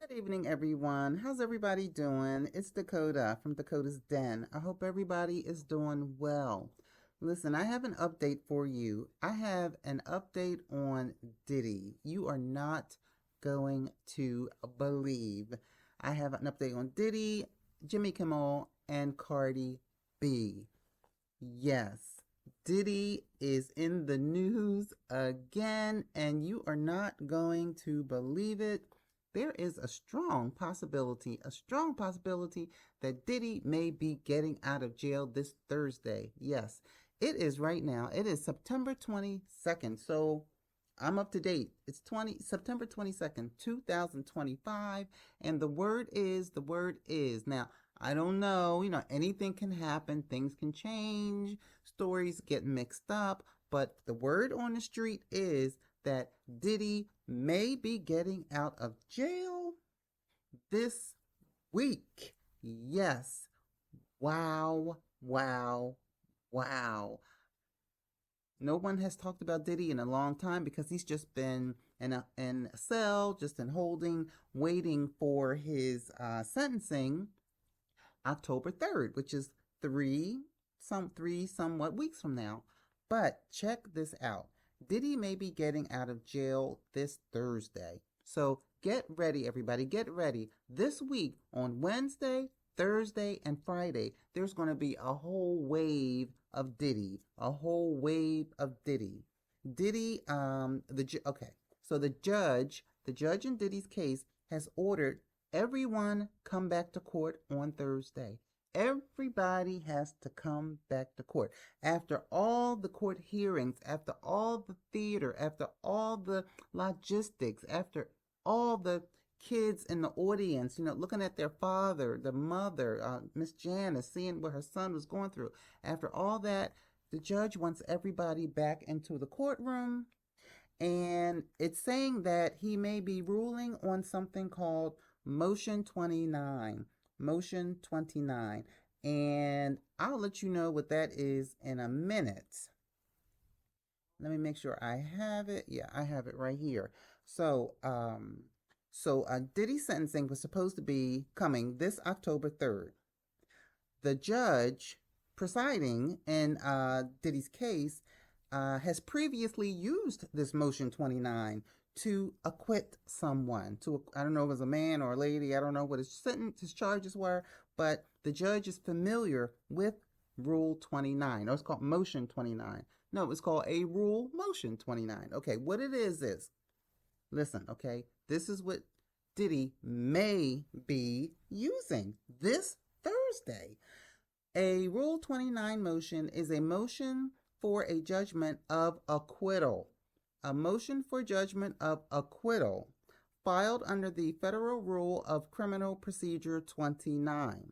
Good evening, everyone. How's everybody doing? It's Dakota from Dakota's Den. I hope everybody is doing well. Listen, I have an update for you. I have an update on Diddy. You are not going to believe. I have an update on Diddy, Jimmy Kimmel, and Cardi B. Yes, Diddy is in the news again, and you are not going to believe it. There is a strong possibility that Diddy may be getting out of jail this Thursday. Yes, it is right now. It is September 22nd. So I'm up to date. It's September 22nd, 2025, and the word is. Now, I don't know, anything can happen, things can change, stories get mixed up, but the word on the street is that Diddy may be getting out of jail this week. Yes. Wow, wow, wow. No one has talked about Diddy in a long time because he's just been in a cell, just in holding, waiting for his sentencing October 3rd, which is three somewhat weeks from now. But check this out. Diddy may be getting out of jail this Thursday. So get ready, everybody. Get ready. This week on Wednesday, Thursday, and Friday, there's going to be a whole wave of Diddy. A whole wave of Diddy. Diddy, okay. So the judge in Diddy's case has ordered everyone come back to court on Thursday. Everybody has to come back to court. After all the court hearings, after all the theater, after all the logistics, after all the kids in the audience, looking at their father, the mother, Miss Janice, seeing what her son was going through. After all that, the judge wants everybody back into the courtroom, and it's saying that he may be ruling on something called Motion 29. Motion 29. And I'll let you know what that is in a minute. Let me make sure I have it. Yeah, I have it right here. So Diddy's sentencing was supposed to be coming this October 3rd. The judge presiding in Diddy's case has previously used this Motion 29 to acquit someone. I don't know if it was a man or a lady. I don't know what his charges were, but the judge is familiar with Rule 29. Or it's called Motion 29. No, it's called a Rule Motion 29. Okay, what it is listen, okay, this is what Diddy may be using this Thursday. A Rule 29 motion is a motion for a judgment of acquittal. A motion for judgment of acquittal filed under the Federal Rule of Criminal Procedure 29,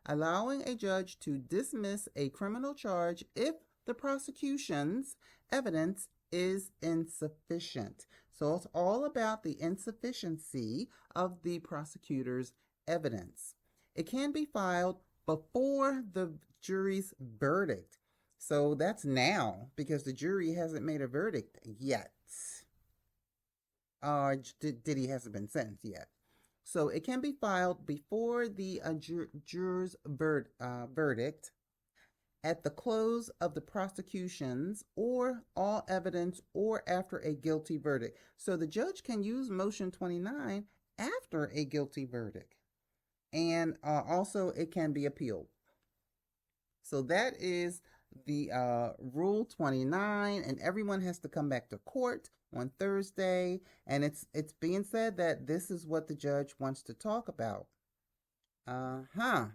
allowing a judge to dismiss a criminal charge if the prosecution's evidence is insufficient. So it's all about the insufficiency of the prosecutor's evidence. It can be filed before the jury's verdict. So that's now because the jury hasn't made a verdict yet. Diddy hasn't been sentenced yet. So it can be filed before the juror's verdict, at the close of the prosecution's or all evidence, or after a guilty verdict. So the judge can use Motion 29 after a guilty verdict. And also it can be appealed. So that is the Rule 29, and everyone has to come back to court on Thursday. And it's being said that this is what the judge wants to talk about. Uh-huh.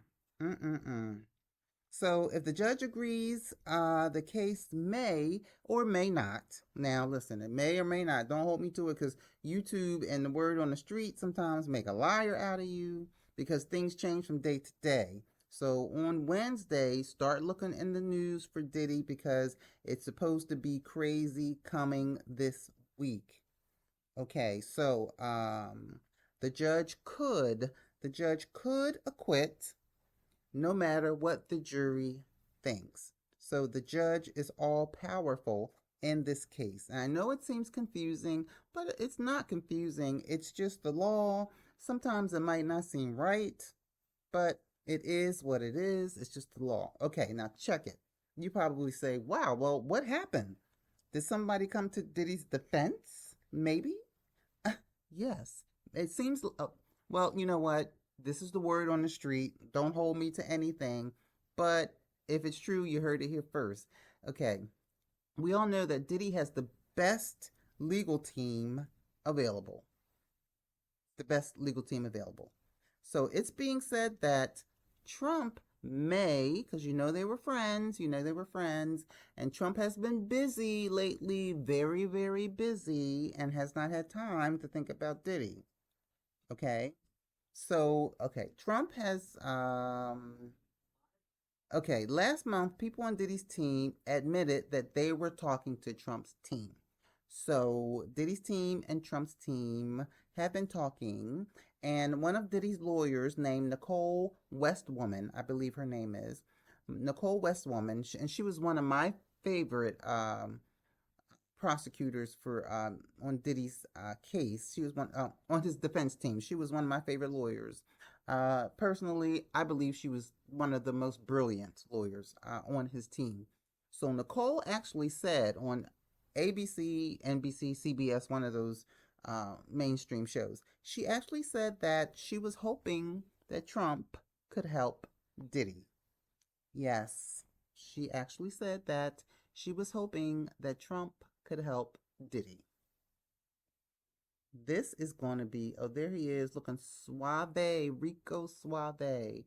Mm-mm-mm. So if the judge agrees, the case may or may not. Now, listen, it may or may not. Don't hold me to it, because YouTube and the word on the street sometimes make a liar out of you, because things change from day to day. So on Wednesday, start looking in the news for Diddy, because it's supposed to be crazy coming this week. Okay, so the judge could acquit no matter what the jury thinks. So the judge is all powerful in this case. And I know it seems confusing, but it's not confusing. It's just the law. Sometimes it might not seem right, but it is what it is. It's just the law. Okay, now check it. You probably say, wow, well, what happened? Did somebody come to Diddy's defense? Maybe? Yes. It seems, well, you know what? This is the word on the street. Don't hold me to anything. But if it's true, you heard it here first. Okay. We all know that Diddy has the best legal team available. The best legal team available. So it's being said that Trump may, because they were friends, and Trump has been busy lately, very, very busy, and has not had time to think about Diddy. Okay. So, okay, Trump has, okay, last month, people on Diddy's team admitted that they were talking to Trump's team. So, Diddy's team and Trump's team have been talking, and one of Diddy's lawyers, named Nicole Westwoman, I believe her name is Nicole Westwoman, and she was one of my favorite prosecutors for on Diddy's case. She was one on his defense team. She was one of my favorite lawyers. Personally, I believe she was one of the most brilliant lawyers on his team. So Nicole actually said on ABC, NBC, CBS, one of those mainstream shows, she actually said that she was hoping that Trump could help Diddy. Yes, she actually said that she was hoping that Trump could help Diddy. This is going to be, oh, there he is looking suave, Rico Suave.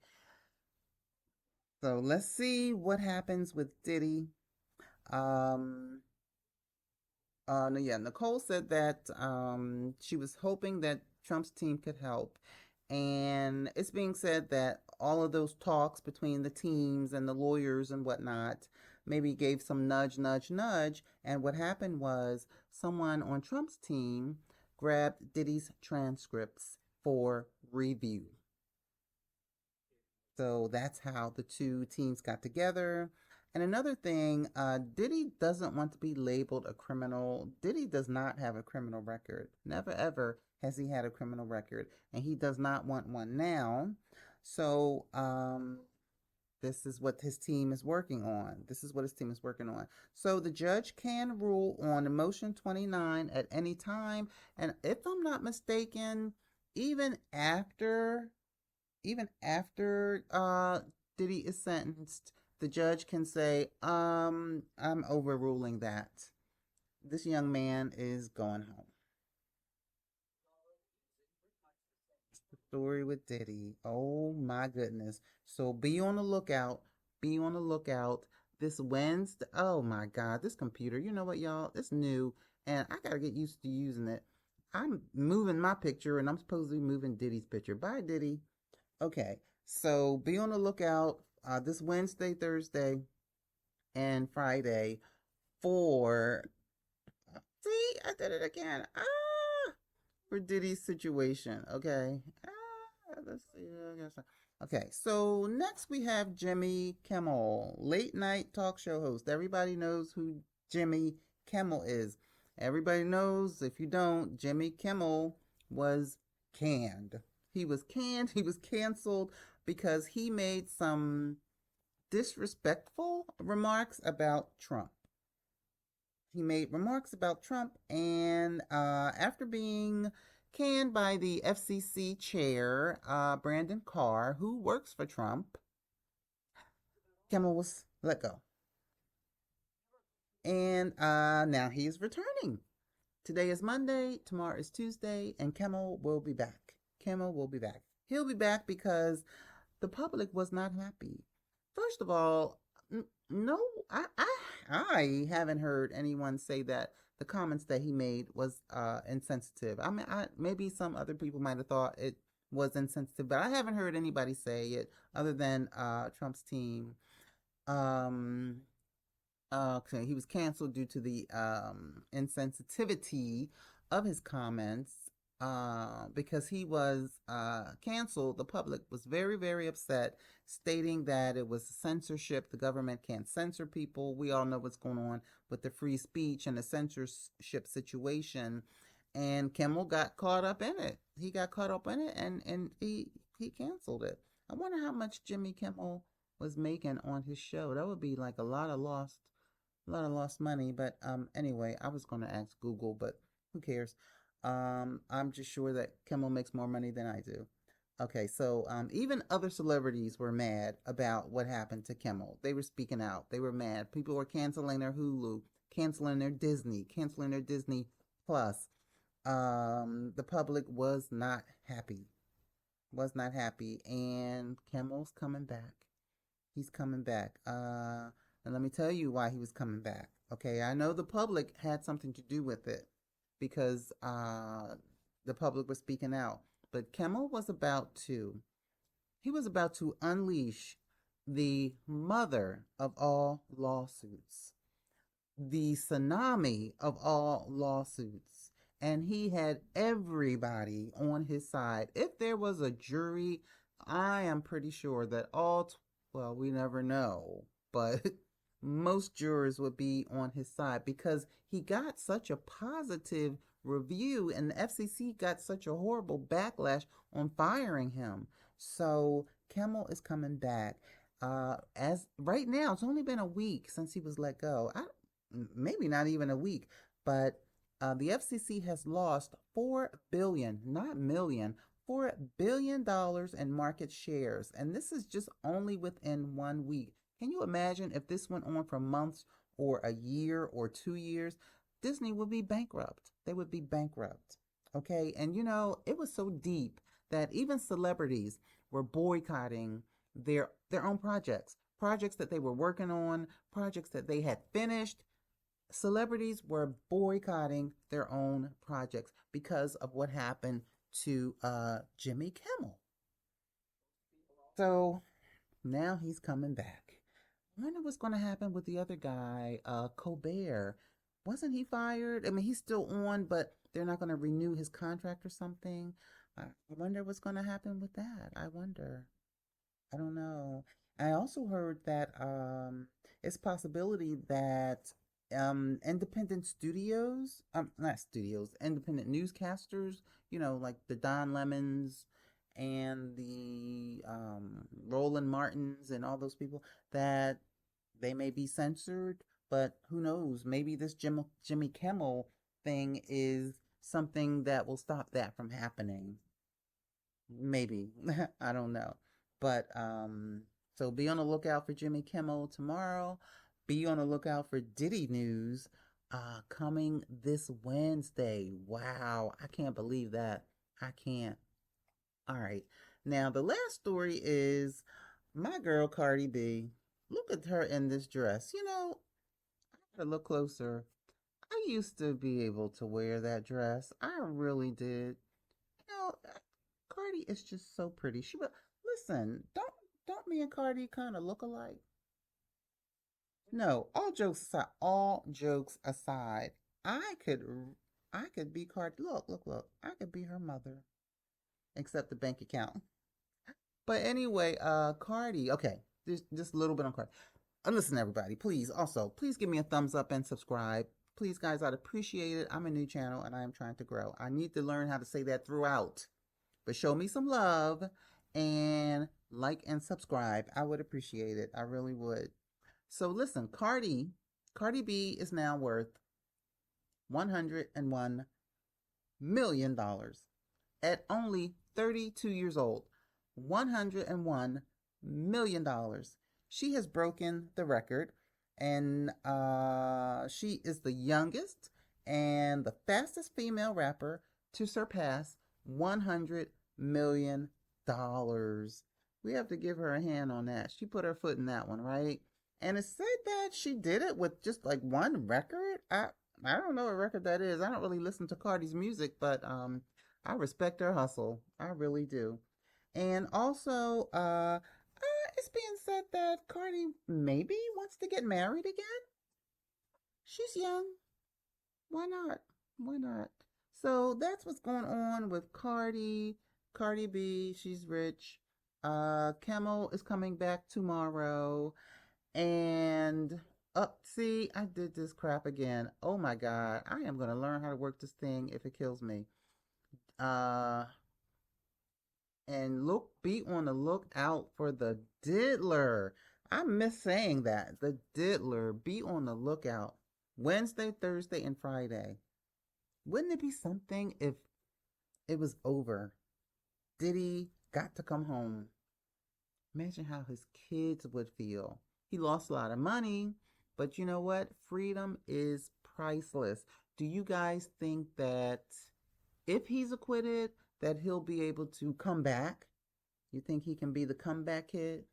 So let's see what happens with Diddy. Um, no, yeah, Nicole said that she was hoping that Trump's team could help. And it's being said that all of those talks between the teams and the lawyers and whatnot maybe gave some nudge, nudge, nudge. And what happened was someone on Trump's team grabbed Diddy's transcripts for review. So that's how the two teams got together. And another thing, Diddy doesn't want to be labeled a criminal. Diddy does not have a criminal record. Never ever has he had a criminal record, and he does not want one now. So this is what his team is working on. This is what his team is working on. So the judge can rule on motion 29 at any time, and if I'm not mistaken, even after even after Diddy is sentenced, the judge can say, I'm overruling that. This young man is going home. The story with Diddy. Oh my goodness. So be on the lookout. Be on the lookout this Wednesday. Oh my God, this computer. You know what, y'all? It's new, and I gotta get used to using it. I'm moving my picture, and I'm supposed to be moving Diddy's picture. Bye, Diddy. Okay, so be on the lookout this Wednesday, Thursday, and Friday for. See, I did it again. For Diddy's situation. Okay. Let's see. Okay, so next we have Jimmy Kimmel, late night talk show host. Everybody knows who Jimmy Kimmel is. Everybody knows, if you don't, Jimmy Kimmel was canned. He was canned, he was canceled because he made some disrespectful remarks about Trump. He made remarks about Trump, and after being canned by the FCC chair, Brandon Carr, who works for Trump, Kimmel was let go. And now he is returning. Today is Monday, tomorrow is Tuesday, and Kimmel will be back. Kimmel will be back. He'll be back because the public was not happy. First of all, no, I haven't heard anyone say that the comments that he made was insensitive. I mean, maybe some other people might have thought it was insensitive, but I haven't heard anybody say it other than Trump's team. Okay, he was canceled due to the insensitivity of his comments. Because he was canceled, the public was very, very upset, stating that it was censorship. The government can't censor people. We all know what's going on with the free speech and the censorship situation. and Kimmel got caught up in it. He got caught up in it, and he canceled it. I wonder how much Jimmy Kimmel was making on his show. That would be like a lot of lost money. But anyway, I was going to ask Google, but who cares? I'm just sure that Kimmel makes more money than I do. Okay, so even other celebrities were mad about what happened to Kimmel. They were speaking out. They were mad. People were canceling their Hulu, canceling their Disney Plus. The public was not happy. Was not happy, and Kimmel's coming back. He's coming back. And let me tell you why he was coming back. Okay, I know the public had something to do with it because the public was speaking out. But Kimmel was about to, he was about to unleash the mother of all lawsuits, the tsunami of all lawsuits. And he had everybody on his side. If there was a jury, I am pretty sure that well, we never know, but most jurors would be on his side because he got such a positive review and the FCC got such a horrible backlash on firing him. So Kimmel is coming back. As right now, it's only been a week since he was let go. Maybe not even a week, but the FCC has lost 4 billion, not million, $4 billion in market shares, and this is just only within 1 week. Can you imagine if this went on for months or a year or 2 years? Disney would be bankrupt. They would be bankrupt. Okay, and it was so deep that even celebrities were boycotting their own projects that they were working on, projects that they had finished. Celebrities were boycotting their own projects because of what happened to Jimmy Kimmel. So now he's coming back. I wonder what's going to happen with the other guy, Colbert. Wasn't he fired? I mean, he's still on, but they're not going to renew his contract or something. I wonder what's going to happen with that. I wonder. I don't know. I also heard that it's possibility that independent studios, not studios, independent newscasters, like the Don Lemons and the Roland Martins and all those people, that they may be censored. But who knows? Maybe this Jimmy Kimmel thing is something that will stop that from happening. Maybe. I don't know. But so be on the lookout for Jimmy Kimmel tomorrow. Be on the lookout for Diddy news coming this Wednesday. Wow, I can't believe that. I can't. All right. Now the last story is my girl Cardi B. Look at her in this dress. I gotta look closer. I used to be able to wear that dress. I really did. Cardi is just so pretty. Listen. Don't me and Cardi kind of look alike? No. All jokes aside, I could I could be Cardi. Look. I could be her mother, except the bank account. But anyway, Cardi. Okay, just a little bit on Cardi. Listen, everybody, please give me a thumbs up and subscribe. Please, guys, I'd appreciate it. I'm a new channel and I am trying to grow. I need to learn how to say that throughout. But show me some love and like and subscribe. I would appreciate it. I really would. So listen, Cardi B is now worth $101 million at only 32 years old. $101 million. She has broken the record, and she is the youngest and the fastest female rapper to surpass $100 million. We have to give her a hand on that. She put her foot in that one, right? And it said that she did it with just like one record. I don't know what record that is. I don't really listen to Cardi's music, but I respect her hustle. I really do. And also, it's being said that Cardi maybe wants to get married again. She's young. Why not? Why not? So that's what's going on with Cardi B. She's rich. Kimmel is coming back tomorrow. And Up, see, I did this crap again. Oh my God. I am going to learn how to work this thing if it kills me. Uh, and be on the lookout for the diddler. I miss saying that. The diddler. Be on the lookout. Wednesday, Thursday, and Friday. Wouldn't it be something if it was over? Diddy got to come home. Imagine how his kids would feel. He lost a lot of money, but you know what? Freedom is priceless. Do you guys think that if he's acquitted, that he'll be able to come back? You think he can be the comeback kid?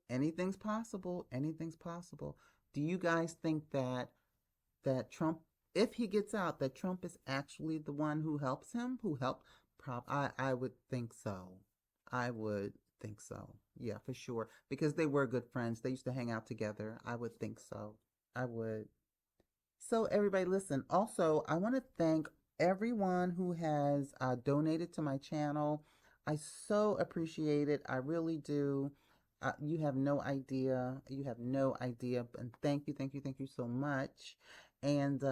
Anything's possible. Anything's possible. Do you guys think that Trump, if he gets out, that Trump is actually the one who helps him? Who helped? I would think so. I would think so. Yeah, for sure. Because they were good friends. They used to hang out together. I would think so. I would. So, everybody, listen. Also, I want to thank everyone who has donated to my channel. I so appreciate it. I really do. You have no idea. You have no idea. And thank you, thank you, thank you so much. And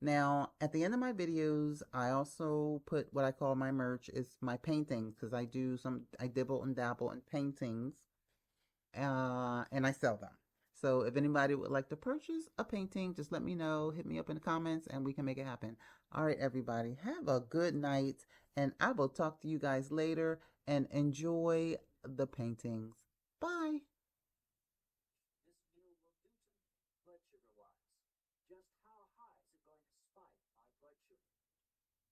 now, at the end of my videos, I also put what I call my merch. It's my paintings because I dibble and dabble in paintings, and I sell them. So if anybody would like to purchase a painting, just let me know. Hit me up in the comments and we can make it happen. All right, everybody, have a good night, and I will talk to you guys later, and enjoy the paintings. Bye. This meal will do to me, blood sugar wise. Just how high is it going to spike my blood sugar?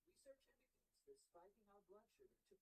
Research indicates that spiking our blood sugar to